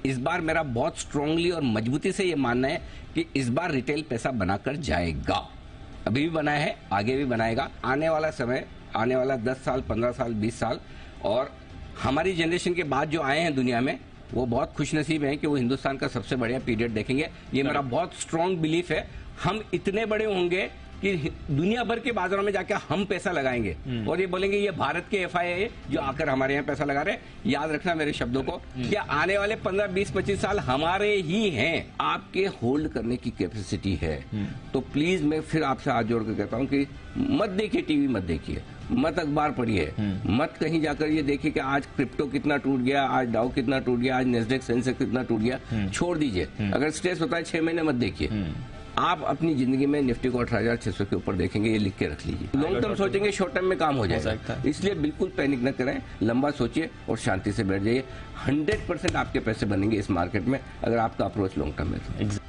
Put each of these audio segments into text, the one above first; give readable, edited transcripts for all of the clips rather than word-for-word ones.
इस बार मेरा बहुत स्ट्रांगली और मजबूती से ये मानना है कि इस बार रिटेल पैसा बनाकर जाएगा। अभी भी बनाया है, आगे भी बनाएगा। आने वाला समय, आने वाला 10 साल, 15 साल, 20 साल और हमारी जनरेशन के बाद जो आए हैं दुनिया में, वो बहुत खुशनसीब हैं कि वो हिंदुस्तान का सबसे बढ़िया पीरियड देखेंगे। ये मेरा बहुत स्ट्रांग बिलीफ है। हम इतने बड़े होंगे कि दुनिया भर के बाजारों में जाकर हम पैसा लगाएंगे और ये बोलेंगे ये भारत के एफआई है जो आकर हमारे यहाँ पैसा लगा रहे हैं। याद रखना मेरे शब्दों को कि आने वाले 15, 20, 25 साल हमारे ही हैं। आपके होल्ड करने की कैपेसिटी है तो प्लीज मैं फिर आपसे हाथ जोड़ कर कहता हूँ कि मत देखिए टीवी, मत देखिए, मत अखबार पढ़िए, मत कहीं जाकर ये देखिए कि आज क्रिप्टो कितना टूट गया, आज डाउ कितना टूट गया, आज नेस्डेक सेंसेक्स कितना टूट गया। छोड़ दीजिए। अगर स्ट्रेस होता है 6 महीने मत देखिए। आप अपनी जिंदगी में निफ्टी को 18,600 के ऊपर देखेंगे, ये लिख के रख लीजिए। लॉन्ग टर्म सोचेंगे, शॉर्ट टर्म में काम हो जाएगा। इसलिए बिल्कुल पैनिक न करें, लंबा सोचिए और शांति से बैठ जाइए। 100% आपके पैसे बनेंगे इस मार्केट में अगर आपका अप्रोच लॉन्ग टर्म में तो।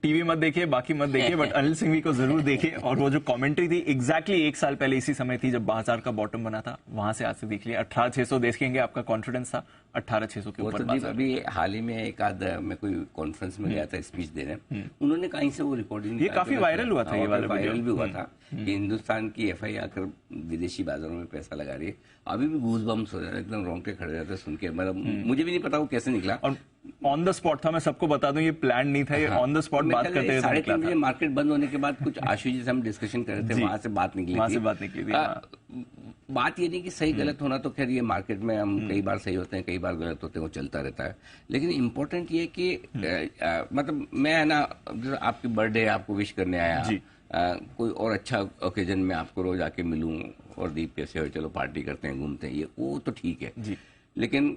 टीवी मत देखिए, बाकी मत देखिए, बट अनिल सिंघवी को जरूर देखिए। और वो जो कमेंट्री थी एग्जैक्टली 1 साल पहले इसी समय थी जब बाजार का बॉटम बना था, वहां से आज से देख लिया। 18,600 देखेंगे, आपका कॉन्फिडेंस था 18,600 के ऊपर। तो अभी हाल ही में एक आध मैं कोई कॉन्फ्रेंस में गया था स्पीच देने, उन्होंने कहीं से वो रिकॉर्डिंग, ये काफी वायरल हुआ था, ये वाला वायरल भी हुआ था कि हिंदुस्तान की एफआई आकर विदेशी बाजारों में पैसा लगा रही है। अभी भी गूज बम्स हो जाते, एकदम रोंगटे खड़े जाते सुन के। मतलब मुझे भी नहीं पता वो कैसे निकला। और ऑन द स्पॉट था, मैं सबको बता दूं, ये प्लान नहीं था, ये ऑन द स्पॉट बात करते हुए 3:30 बजे मार्केट बंद होने के बाद कुछ आशु जी से हम डिस्कशन कर रहे थे, वहां से बात निकली थी। बात ये नहीं कि सही गलत होना, तो खैर ये मार्केट में हम कई बार सही होते हैं, कई बार गलत होते हैं, वो चलता रहता है। लेकिन इम्पोर्टेंट ये कि मतलब मैं है ना, आपकी बर्थडे आपको विश करने आया, कोई और अच्छा ओकेजन में आपको रोज आके मिलूं और दीप कैसे हो, चलो पार्टी करते हैं, घूमते हैं, ये वो तो ठीक है। लेकिन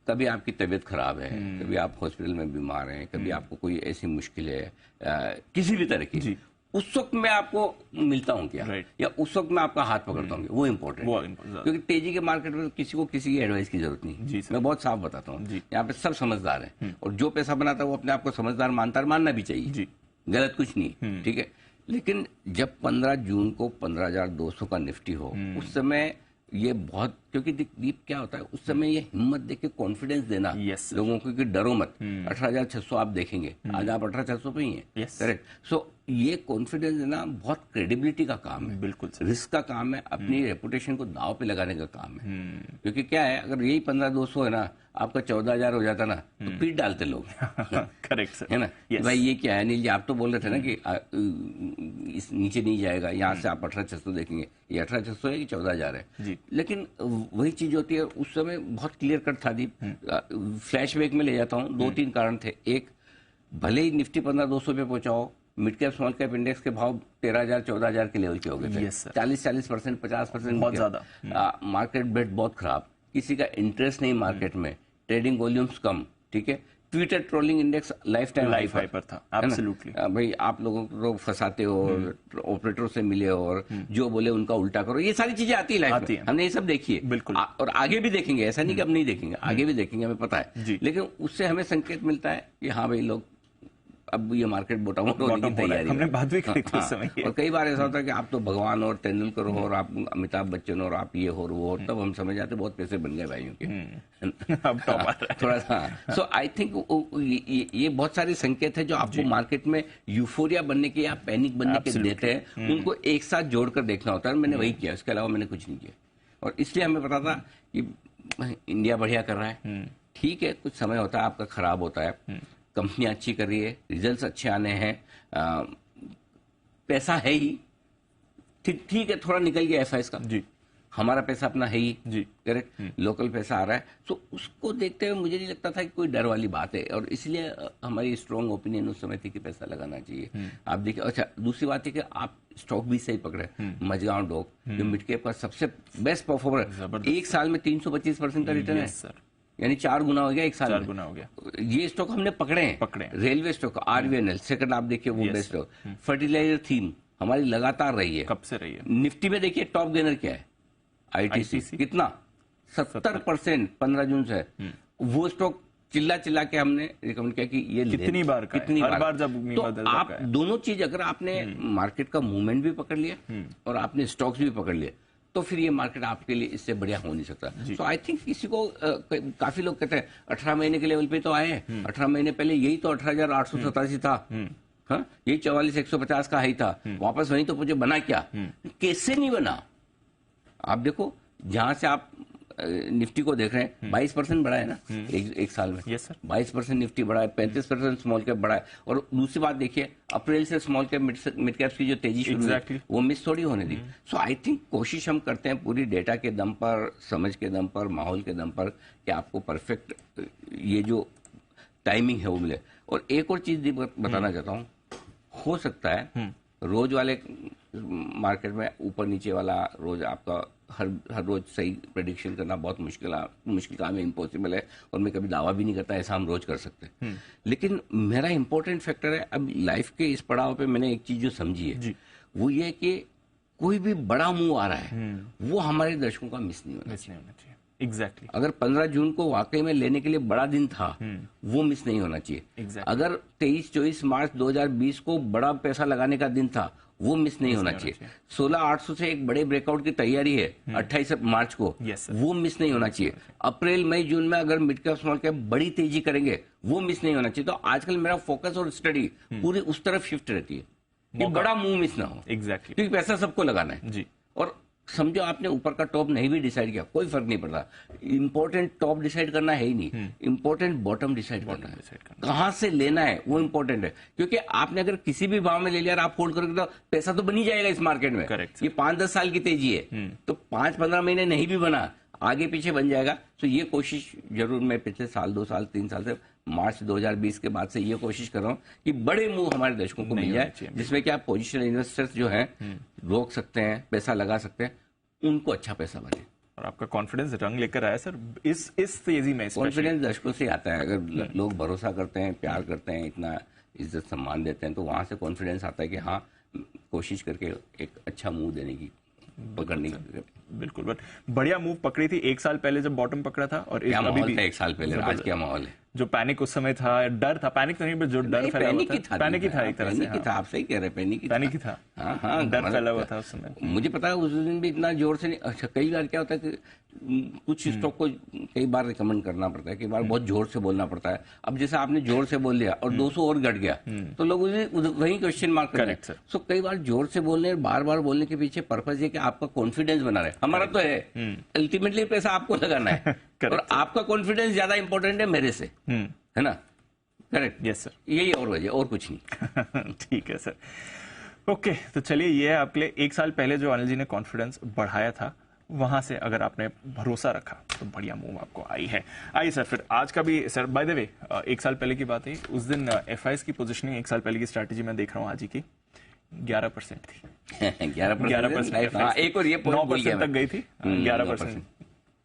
कभी आपकी तबीयत खराब है, कभी आप हॉस्पिटल में बीमार हैं, कभी आपको कोई ऐसी मुश्किल है किसी भी तरह की, उस वक्त मैं आपको मिलता हूँ क्या, या उस वक्त मैं आपका हाथ पकड़ता हूँ, वो इम्पोर्टेंट है। क्योंकि तेजी के मार्केट में किसी को किसी की एडवाइस की जरूरत नहीं। मैं बहुत साफ बताता हूँ, यहाँ पे सब समझदार हैं और जो पैसा बनाता है वो अपने आप को समझदार मानता है, मानना भी चाहिए, गलत कुछ नहीं, ठीक है। लेकिन जब 15 जून को 15,200 का निफ्टी हो, उस समय ये बहुत, क्योंकि दीप क्या होता है उस समय ये हिम्मत देके कॉन्फिडेंस देना लोगों को कि डरो मत। 18,600 आप देखेंगे, आज आप 18,600 पे ही हैं, करेक्ट। सो ये कॉन्फिडेंस देना बहुत क्रेडिबिलिटी का काम है, बिल्कुल रिस्क का काम है, अपनी रेपुटेशन को दाव पे लगाने का काम है। क्योंकि क्या है, अगर यही 15,200 है ना, आपका 14,000 हो जाता ना, तो पीट डालते लोग। करेक्ट सर, है ना। भाई ये क्या है अनिल जी, आप तो बोल रहे थे ना कि इस नीचे नहीं जाएगा, यहाँ से आप 18,600 देखेंगे, ये 18,600 है कि 14,000 है। लेकिन वही चीज होती है, उस समय बहुत क्लियर कट था दीप। फ्लैशबैक में ले जाता हूँ, 2-3 कारण थे। एक, भले ही निफ्टी 15,200 पे पहुंचाओ, mid cap small cap index के भाव 13,000 14,000 के लेवल के हो गए थे। 40% 50% बहुत ज्यादा। मार्केट बेट बहुत खराब, किसी का इंटरेस्ट नहीं मार्केट में, ट्रेडिंग वॉल्यूम्स कम, ठीक है। Twitter trolling index lifetime high पर था। एब्सोल्युटली भाई, आप लोगों को फंसाते हो, ऑपरेटरों से मिले और जो बोले उनका उल्टा करो, ये सारी चीजें आती है लाइफ में, हमने ये सब देखी है बिल्कुल, और आगे भी देखेंगे। ऐसा नहीं कि अब नहीं देखेंगे, आगे भी देखेंगे, हमें पता है। लेकिन उससे हमें संकेत मिलता है कि हाँ भाई, लोग अब ये मार्केट बॉटम आउट होने की तैयारी, हमने बात भी करी थी उस समय। और कई बार ऐसा होता है कि आप तो भगवान और तेंदुलकर हो और आप अमिताभ बच्चन और आप ये हो वो, तब हम समझ जाते बहुत पैसे बन गए भाइयों के। अब थोड़ा सा सो आई थिंक ये बहुत सारे संकेत है जो आपको मार्केट में यूफोरिया बनने के या पैनिक बनने के देते हैं, उनको एक साथ जोड़कर देखना होता है। मैंने वही किया, इसके अलावा मैंने कुछ नहीं किया। और इसलिए हमें पता था कि इंडिया बढ़िया कर रहा है, ठीक है, कुछ समय होता है आपका खराब होता है, कंपनियां अच्छी कर रही है, रिजल्ट्स अच्छे आने हैं, पैसा है ही, ठीक है, थोड़ा निकल गया एफआईएस का, जी हमारा पैसा अपना है ही, जी करेक्ट, लोकल पैसा आ रहा है। तो उसको देखते हुए मुझे नहीं लगता था कि कोई डर वाली बात है, और इसलिए हमारी स्ट्रॉन्ग ओपिनियन उस समय थी कि पैसा लगाना चाहिए। आप देखिए, अच्छा दूसरी बात है कि आप स्टॉक भी सही पकड़े, मजगांव डॉक जो मिड कैप का सबसे बेस्ट परफॉर्मर, एक साल में 325% का रिटर्न है सर, यानी 4 गुना हो गया, एक साल 4 गुना हो गया। ये स्टॉक हमने पकड़े हैं। रेलवे स्टॉक आरवीएनएल सेकंड, आप देखिए वो बेस्ट स्टॉक। फर्टिलाइजर थीम हमारी लगातार रही है, कब से रही है। निफ्टी में देखिए टॉप गेनर क्या है, आईटीसी कितना 70% 15 जून से। वो स्टॉक चिल्ला चिल्ला के हमने रिकमेंड किया कि ये कितनी बार जब तो आप दोनों चीज, अगर आपने मार्केट का मूवमेंट भी पकड़ लिया और आपने स्टॉक्स भी पकड़ लिए, तो फिर ये मार्केट आपके लिए इससे बढ़िया हो नहीं सकता। सो आई थिंक किसी को काफी लोग कहते हैं 18 महीने के लेवल पे तो आए हैं, 18 महीने पहले यही तो 18,887 था, हाँ, यही 44,150 का हाई था, वापस वहीं तो मुझे बना क्या, कैसे नहीं बना? आप देखो जहां से आप निफ्टी को देख रहे हैं 22% बढ़ा है ना एक साल में। यस सर, 22% निफ्टी बढ़ा है, 35% स्मॉल कैप बढ़ा है। और दूसरी बात देखिए, अप्रैल से स्मॉल कैप मिड कैप्स की जो तेजी शुरू हुई वो मिस थोड़ी होने दी। सो आई थिंक कोशिश हम करते हैं पूरी डेटा के दम पर, समझ के दम पर, माहौल के दम पर कि आपको परफेक्ट ये जो टाइमिंग है वो मिले। और एक और चीज बताना चाहता हूँ, हो सकता है रोज वाले मार्केट में ऊपर नीचे वाला रोज आपका हर रोज सही प्रेडिक्शन करना बहुत मुश्किल काम है, इम्पॉसिबल है। और मैं कभी दावा भी नहीं करता ऐसा हम रोज कर सकते हैं। लेकिन मेरा इंपॉर्टेंट फैक्टर है, अब लाइफ के इस पड़ाव पे मैंने एक चीज जो समझी है वो ये है कि कोई भी बड़ा मूव आ रहा है वो हमारे दर्शकों का मिस नहीं होना चाहिए। एग्जैक्टली। अगर 15 जून को वाकई में लेने के लिए बड़ा दिन था वो मिस नहीं होना चाहिए। अगर 23-24 मार्च 2020 को बड़ा पैसा लगाने का दिन था वो मिस नहीं होना चाहिए। 16,800 से एक बड़े ब्रेकआउट की तैयारी है 28 मार्च को, वो मिस नहीं होना चाहिए। अप्रैल मई जून में अगर मिड कैप स्मॉल कैप बड़ी तेजी करेंगे वो मिस नहीं होना चाहिए। तो आजकल मेरा फोकस और स्टडी पूरी उस तरफ शिफ्ट रहती है कि बड़ा मूव मिस ना हो। एग्जैक्टली, क्योंकि पैसा सबको लगाना है जी। और समझो आपने ऊपर का टॉप नहीं भी डिसाइड किया कोई फर्क नहीं पड़ता, इंपॉर्टेंट टॉप डिसाइड करना है ही नहीं, इंपॉर्टेंट बॉटम डिसाइड करना है, कहां से लेना है वो इंपॉर्टेंट है। क्योंकि आपने अगर किसी भी भाव में ले लिया और आप होल्ड करोगे तो पैसा तो बन ही जाएगा इस मार्केट में। ये 5-10 साल की तेजी है, तो 5-15 महीने नहीं भी बना आगे पीछे बन जाएगा। तो ये कोशिश जरूर मैं पिछले साल 2 साल 3 साल से मार्च 2020 के बाद से ये कोशिश कर रहा हूँ कि बड़े मूव हमारे दर्शकों को मिल जाए, जिसमें कि आप पोजिशनल इन्वेस्टर्स जो हैं रोक सकते हैं, पैसा लगा सकते हैं, उनको अच्छा पैसा बने। और आपका कॉन्फिडेंस रंग लेकर आया सर इस तेजी में। कॉन्फिडेंस दर्शकों से आता है, अगर लोग भरोसा करते हैं, प्यार करते हैं, इतना इज्जत सम्मान देते हैं तो वहां से कॉन्फिडेंस आता है कि हाँ कोशिश करके एक अच्छा मूव देने की, पकड़ने की। बिल्कुल, बट बढ़िया मूव पकड़ी थी एक साल पहले जब बॉटम पकड़ा था। और क्या माहौल था एक साल पहले, आज क्या माहौल है? जो पैनिक उस समय था, डर था, पैनिक तो नहीं बट जो डर फैला हुआ था, पैनिक ही था एक तरह से। पैनिक ही था, आप सही कह रहे हैं, पैनिक ही था। हाँ, डर फैला हुआ था उस समय। मुझे पता है उस दिन भी इतना जोर से नहीं। अच्छा, कई बार क्या होता है कि कुछ स्टॉक को कई बार रिकमेंड करना पड़ता है, कई बार बहुत जोर से बोलना पड़ता है। अब जैसे आपने जोर से बोल दिया और 200 और घट गया तो लोग वही क्वेश्चन मार्क कर रहे हैं। सो कई बार जोर से बोलने, बार बार बोलने के पीछे पर्पज है कि आपका कॉन्फिडेंस बना रहे। हमारा तो है अल्टीमेटली पैसा आपको लगाना है और आपका कॉन्फिडेंस ज्यादा इंपॉर्टेंट है मेरे से, है ना? करेक्ट। यस सर, यही और वजह, और कुछ नहीं। ठीक है सर, ओके। तो चलिए, ये है आपके लिए एक साल पहले जो अनिल जी ने कॉन्फिडेंस बढ़ाया था, वहां से अगर आपने भरोसा रखा तो बढ़िया मूव आपको आई है। आइए सर, फिर आज का भी सर, बाय द वे एक साल पहले की बात है, उस दिन एफआईएस की पोजीशनिंग एक साल पहले की स्ट्रैटेजी मैं देख रहा हूँ आज ही की 11% थी। 11%, हाँ, एक और ये 9% तक गई थी, 11%।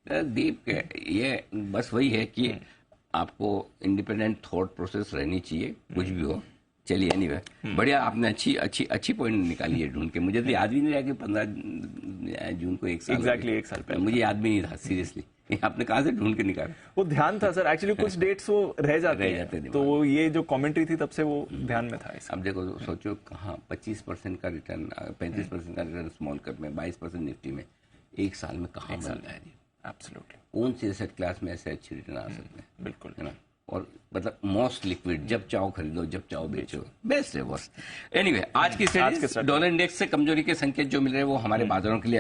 दीप, ये बस वही है कि आपको इंडिपेंडेंट थॉट प्रोसेस रहनी चाहिए, कुछ भी हो। चलिए, एनीवे, बढ़िया, आपने अच्छी पॉइंट निकाली है ढूंढ के। मुझे तो याद भी नहीं रहा कि 15 जून को एक साल एक साल पहले, मुझे याद भी नहीं था सीरियसली। आपने कहाँ से ढूंढ के निकाला? वो ध्यान था सर, एक्चुअली कुछ डेट्स वो रह जाते हैं, तो ये जो कमेंट्री थी तब से वो ध्यान में था। अब देखो, सोचो कहाँ 25% का रिटर्न, 35% का रिटर्न स्मॉल कैप में, 22% निफ्टी में एक साल में कहाँ बनता है? एब्सोल्युटली। कौन सी एसेट क्लास में ऐसे अच्छे रिटर्न आ सकते हैं? बिल्कुल, है ना? और मतलब मोस्ट लिक्विड, जब चाहो खरीदो, जब चाहो बेचो, बेस्ट है बस। एनीवे, आज की डॉलर इंडेक्स से कमजोरी के संकेत जो मिल रहे हैं वो हमारे बाजारों के लिए